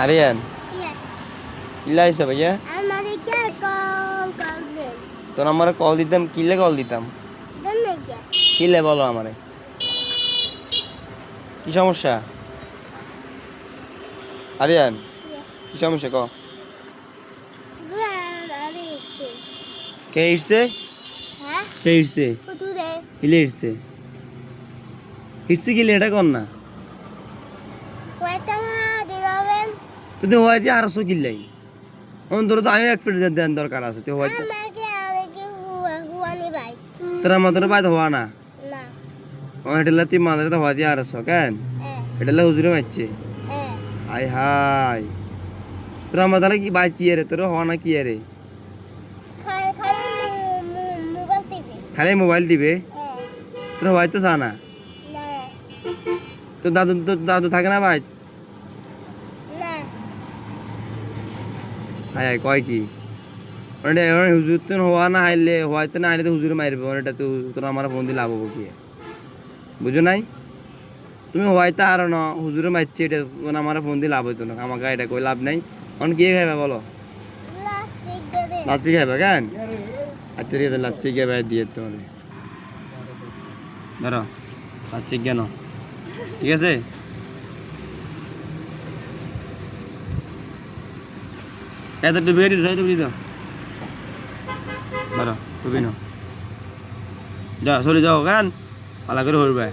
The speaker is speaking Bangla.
আরিয়ান Iya. ইলাইছে ভাইয়া Amerika kol deh. তোর আমার কল দিতাম কিলে কল দিতাম Demega. কিলে বলো আমারে কি সমস্যা আরিয়ান Iya. কি সমস্যা ক Gue ada itu. কে ইটছে Hah? কে ইটছে Kudu deh. কিলে ইটছে ইটছে কিলে এটা কর না Kue tengah di dalam. তুই তো হয়তো আরশো কিল্লাই অন্তর তো আমি এক ফিট দেন দরকার আছে তুই হয়তো Amerika gua nih baik. তোরা মাত্র বাইতে হওয়া না Nah. এটা তুই মাদারে তো হয়তো আরশো কেন এটা হুজুরে মারছে আই হাই তোরা মাদারে কি বাইক কি রে তোর হওয়া না কি রে Mobile TV. খালি মোবাইল টিপে তোর হয়তো চা না Nah. তোর দাদু থাকে না ভাই Nah. হাই হাই কয় কি ওটা হুজুর তো হওয়া না হাইলে হয়তো না হাইলে তো হুজুরে মারবে ওটা তো তোর আমার ফোন দিয়ে লাভ হবো কি বুঝো নাই তুমি হয়তো আর না হুজুরে মারছে এটা আমার ফোন দিয়ে লাভ হইতো না আমাকে এটা কই লাভ নাই অন কি খাইবে বলো লাচ্ছি খাইবে কেন আচ্ছা ঠিক আছে লাচ্ছি খাইবে দিয়ে তোমার ধরো লাচ্ছি কেন ঠিক আছে এত ডুবে দিস ডুবি দাও ধরো ডুবি নাও যাও চলে যাও কেন পালা করে হরবে